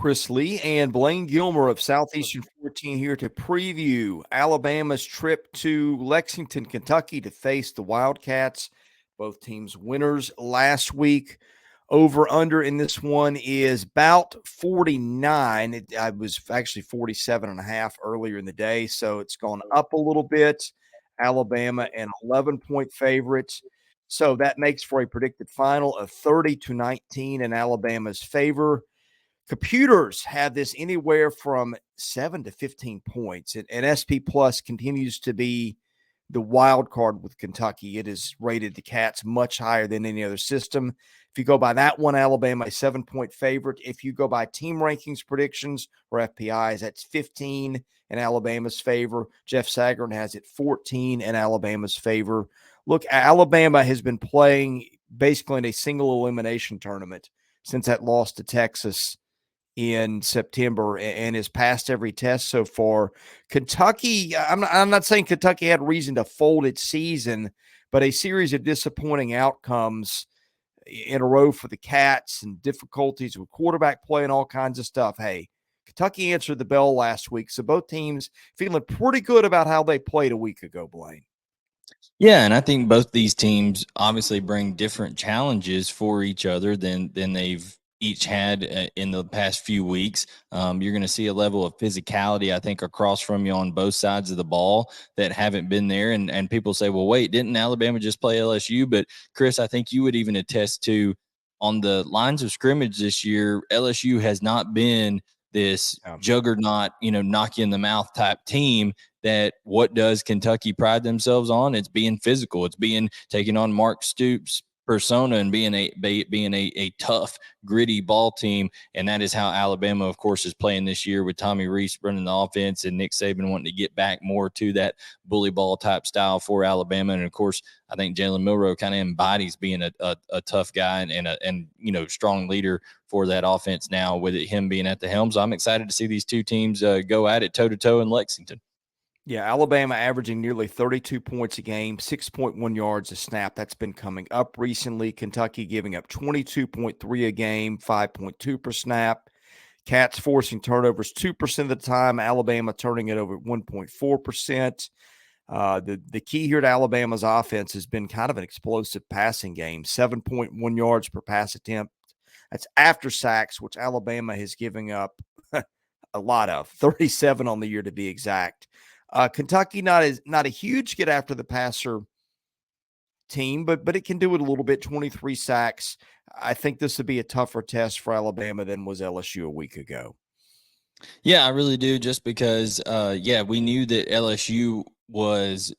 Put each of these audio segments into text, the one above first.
Chris Lee and Blayne Gilmer of Southeastern 14 here to preview Alabama's trip to Lexington, Kentucky to face the Wildcats. Both teams winners last week. Over under in this one is about 49. I was actually 47.5 earlier in the day, so it's gone up a little bit. Alabama an 11-point favorite. So that makes for a predicted final of 30-19 in Alabama's favor. Computers have this anywhere from 7 to 15 points, and SP Plus continues to be the wild card with Kentucky. It is rated the Cats much higher than any other system. If you go by that one, Alabama a 7-point favorite. If you go by team rankings predictions or FPIs, that's 15 in Alabama's favor. Jeff Sagarin has it 14 in Alabama's favor. Look, Alabama has been playing basically in a single elimination tournament since that loss to Texas in September and has passed every test so far. Kentucky, I'm not saying Kentucky had reason to fold its season, but a series of disappointing outcomes in a row for the Cats and difficulties with quarterback play and all kinds of stuff. Hey, Kentucky answered the bell last week, so both teams feeling pretty good about how they played a week ago, Blayne. Yeah, and I think both these teams obviously bring different challenges for each other than they've each had in the past few weeks. You're going to see a level of physicality, I think, across from you on both sides of the ball that haven't been there. And people say, well, wait, didn't Alabama just play LSU? But, Chris, I think you would even attest to on the lines of scrimmage this year, LSU has not been this juggernaut, knock you in the mouth type team. That what does Kentucky pride themselves on? It's being physical. It's taking on Mark Stoops' persona and being a tough, gritty ball team. And that is how Alabama, of course, is playing this year with Tommy Rees running the offense and Nick Saban wanting to get back more to that bully ball type style for Alabama. And of course, I think Jalen Milroe kind of embodies being a tough guy and strong leader for that offense now with him being at the helm. So I'm excited to see these two teams go at it toe to toe in Lexington. Yeah, Alabama averaging nearly 32 points a game, 6.1 yards a snap. That's been coming up recently. Kentucky giving up 22.3 a game, 5.2 per snap. Cats forcing turnovers 2% of the time. Alabama turning it over 1.4%. The key here to Alabama's offense has been kind of an explosive passing game, 7.1 yards per pass attempt. That's after sacks, which Alabama has given up a lot of, 37 on the year to be exact. Kentucky not a huge get after the passer team, but it can do it a little bit. 23 sacks. I think this would be a tougher test for Alabama than was LSU a week ago. Yeah, I really do. Just because, we knew that LSU was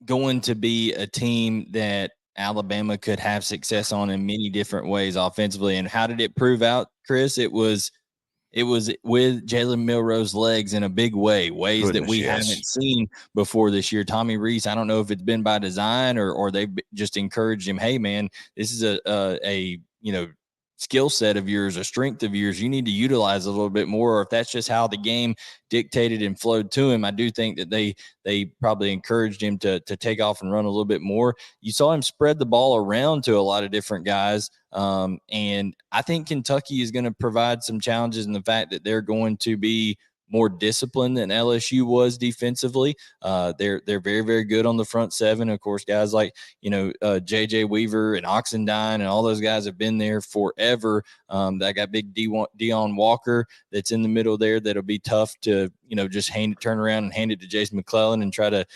going to be a team that Alabama could have success on in many different ways offensively. And how did it prove out, Chris? It was with Jalen Milroe's legs in a big ways that we haven't seen before this year. Tommy Rees, I don't know if it's been by design or they've just encouraged him. Hey, man, this is a skill set of yours, a strength of yours. You need to utilize a little bit more. Or if that's just how the game dictated and flowed to him, I do think that they probably encouraged him to take off and run a little bit more. You saw him spread the ball around to a lot of different guys. And I think Kentucky is going to provide some challenges in the fact that they're going to be more disciplined than LSU was defensively. They're very, very good on the front seven. Of course, guys like, JJ Weaver and Oxendine and all those guys have been there forever. That got big Deion Walker that's in the middle there. That'll be tough to, just turn around and hand it to Jason McClellan and try to,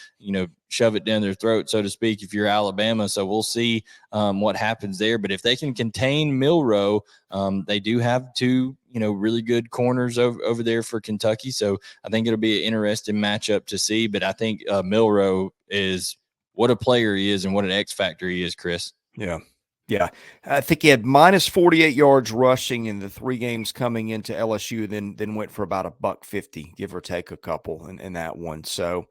shove it down their throat, so to speak, if you're Alabama. So we'll see what happens there. But if they can contain Milroe, they do have two, really good corners over there for Kentucky. So I think it'll be an interesting matchup to see. But I think Milroe is what a player he is and what an X factor he is, Chris. Yeah. Yeah. I think he had minus 48 yards rushing in the 3 games coming into LSU, then went for about $150, give or take a couple in that one. So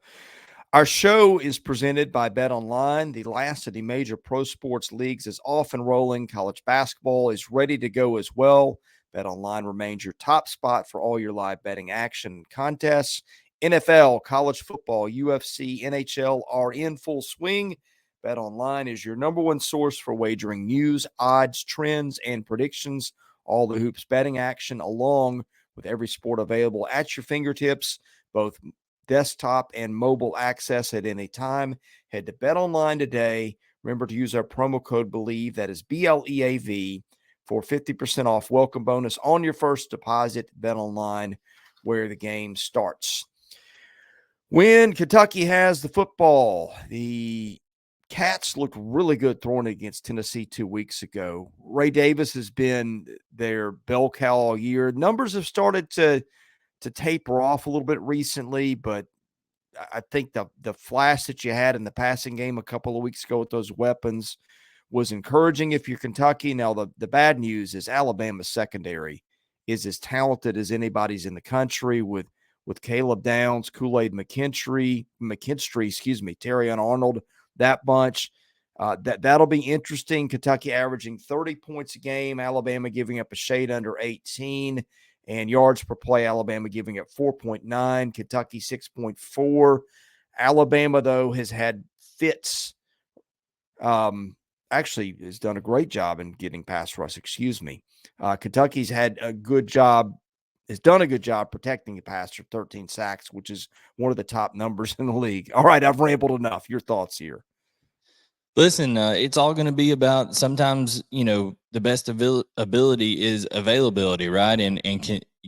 our show is presented by BetOnline. The last of the major pro sports leagues is off and rolling. College basketball is ready to go as well. BetOnline remains your top spot for all your live betting action and contests. NFL, college football, UFC, NHL are in full swing. BetOnline is your number one source for wagering news, odds, trends, and predictions. All the hoops betting action along with every sport available at your fingertips, both desktop and mobile access at any time. Head to BetOnline today. Remember to use our promo code BELIEVE, that is BLEAV, for 50% off welcome bonus on your first deposit. BetOnline, where the game starts. When Kentucky has the football, the Cats looked really good throwing against Tennessee 2 weeks ago. Ray Davis has been their bell cow all year. Numbers have started to taper off a little bit recently, but I think the flash that you had in the passing game a couple of weeks ago with those weapons was encouraging if you're Kentucky. Now, the bad news is Alabama's secondary is as talented as anybody's in the country with Caleb Downs, Kool-Aid McKinstry, Terrion Arnold, that bunch. That'll be interesting. Kentucky averaging 30 points a game, Alabama giving up a shade under 18, and yards per play, Alabama giving up 4.9, Kentucky 6.4. Alabama, though, has had fits. Actually has done a great job in getting pass rush, Kentucky's had a good job, has done a good job protecting the passer, 13 sacks, which is one of the top numbers in the league. All right, I've rambled enough. Your thoughts here? Listen, it's all going to be about sometimes, the best ability is availability, right? And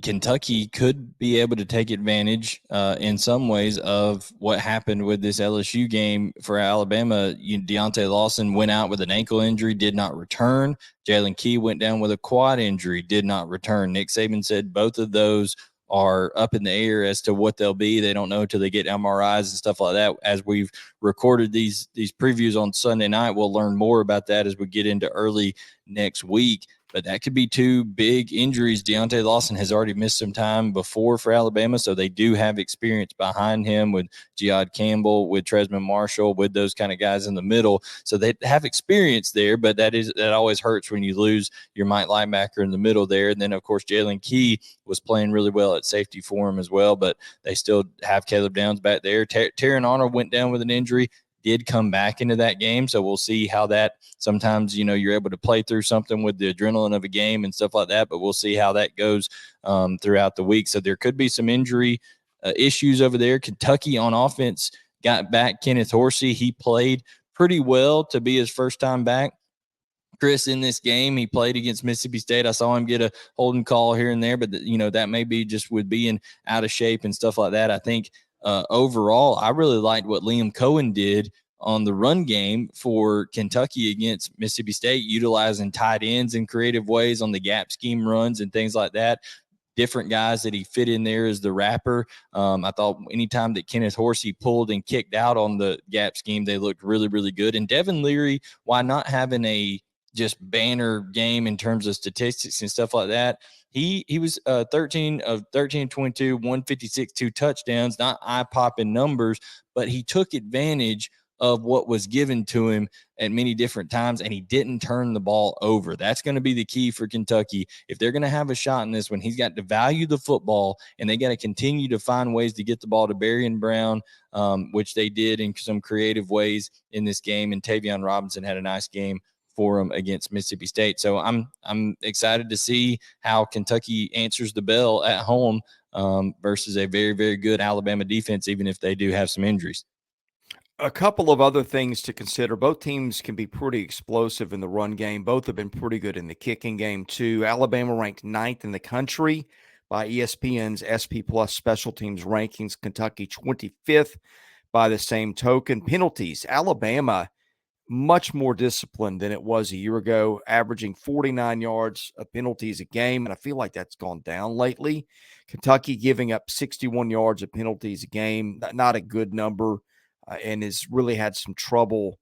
Kentucky could be able to take advantage in some ways of what happened with this LSU game for Alabama. Deontay Lawson went out with an ankle injury, did not return. Jalen Key went down with a quad injury, did not return. Nick Saban said both of those are up in the air as to what they'll be. They don't know until they get MRIs and stuff like that. As we've recorded these previews on Sunday night, we'll learn more about that as we get into early next week. But that could be two big injuries. Deontay Lawson has already missed some time before for Alabama, so they do have experience behind him with Jihad Campbell, with Tresman Marshall, with those kind of guys in the middle. So they have experience there, but that always hurts when you lose your Mike linebacker in the middle there. And then, of course, Jalen Key was playing really well at safety for him as well, but they still have Caleb Downs back there. Terrion Arnold went down with an injury, did come back into that game. So we'll see how that sometimes, you're able to play through something with the adrenaline of a game and stuff like that, but we'll see how that goes throughout the week. So there could be some injury issues over there. Kentucky on offense got back Kenneth Horsey. He played pretty well to be his first time back. Chris, in this game, he played against Mississippi State. I saw him get a holding call here and there, but that may be just with being out of shape and stuff like that. I think overall, I really liked what Liam Cohen did on the run game for Kentucky against Mississippi State, utilizing tight ends in creative ways on the gap scheme runs and things like that. Different guys that he fit in there as the wrapper. I thought anytime that Kenneth Horsey pulled and kicked out on the gap scheme, they looked really, really good. And Devin Leary, why not having a just banner game in terms of statistics and stuff like that? He was 13 of 13, 22, 156, 2 touchdowns, not eye-popping numbers, but he took advantage of what was given to him at many different times, and he didn't turn the ball over. That's going to be the key for Kentucky. If they're going to have a shot in this one, he's got to value the football, and they got to continue to find ways to get the ball to Berrien Brown, which they did in some creative ways in this game, and Tavion Robinson had a nice game for him against Mississippi State. So I'm excited to see how Kentucky answers the bell at home versus a very, very good Alabama defense, even if they do have some injuries. A couple of other things to consider. Both teams can be pretty explosive in the run game. Both have been pretty good in the kicking game, too. Alabama ranked 9th in the country by ESPN's SP Plus Special Teams rankings. Kentucky 25th by the same token. Penalties. Alabama, much more disciplined than it was a year ago, averaging 49 yards of penalties a game, and I feel like that's gone down lately. Kentucky giving up 61 yards of penalties a game, not a good number. And has really had some trouble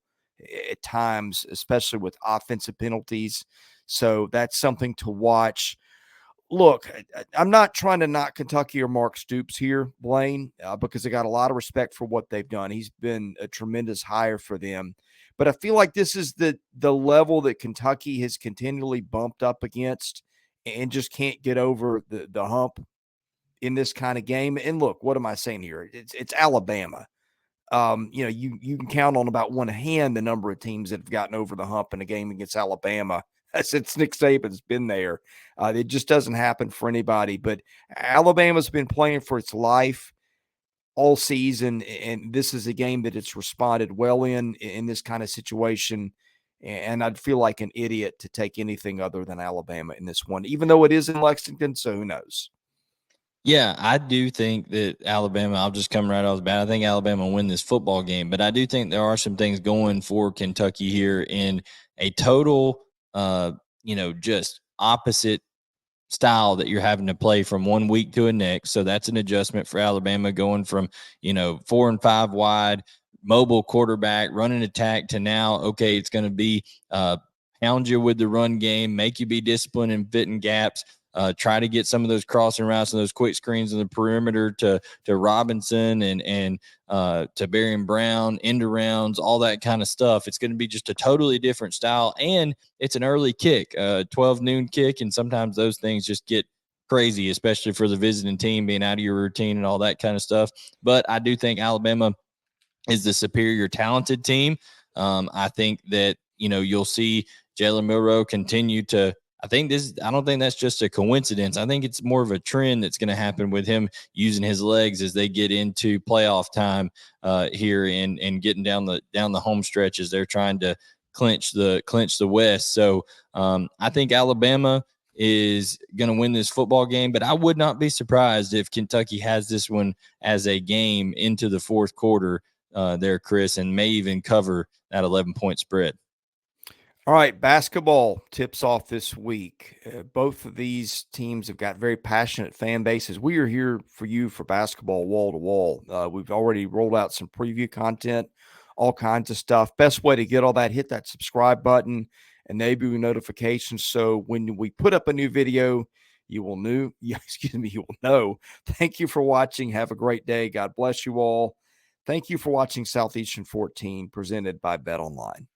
at times, especially with offensive penalties. So that's something to watch. Look, I'm not trying to knock Kentucky or Mark Stoops here, Blaine, because I got a lot of respect for what they've done. He's been a tremendous hire for them. But I feel like this is the level that Kentucky has continually bumped up against and just can't get over the hump in this kind of game. And look, what am I saying here? It's Alabama. You can count on about one hand the number of teams that have gotten over the hump in a game against Alabama since Nick Saban's been there. It just doesn't happen for anybody. But Alabama's been playing for its life all season, and this is a game that it's responded well in this kind of situation. And I'd feel like an idiot to take anything other than Alabama in this one, even though it is in Lexington. So who knows? Yeah, I do think that Alabama, I'll just come right off the bat. I think Alabama will win this football game, but I do think there are some things going for Kentucky here in a total, just opposite style that you're having to play from 1 week to the next. So that's an adjustment for Alabama, going from, 4 and 5 wide, mobile quarterback, running attack, to now, okay, it's going to be pound you with the run game, make you be disciplined and fit in gaps. Try to get some of those crossing routes and those quick screens in the perimeter to Robinson and to Barry Brown, end arounds, all that kind of stuff. It's going to be just a totally different style, and it's an early kick, 12 noon kick, and sometimes those things just get crazy, especially for the visiting team being out of your routine and all that kind of stuff. But I do think Alabama is the superior talented team. I think that, you'll see Jalen Milroe continue to, I don't think that's just a coincidence. I think it's more of a trend that's going to happen with him using his legs as they get into playoff time here and getting down the home stretch as they're trying to clinch the West. So I think Alabama is going to win this football game, but I would not be surprised if Kentucky has this one as a game into the fourth quarter there, Chris, and may even cover that 11-point spread. All right, basketball tips off this week. Both of these teams have got very passionate fan bases. We are here for you for basketball wall to wall. We've already rolled out some preview content, all kinds of stuff. Best way to get all that, hit that subscribe button, enable notifications. So when we put up a new video, you will know. Thank you for watching. Have a great day. God bless you all. Thank you for watching Southeastern 14, presented by BetOnline.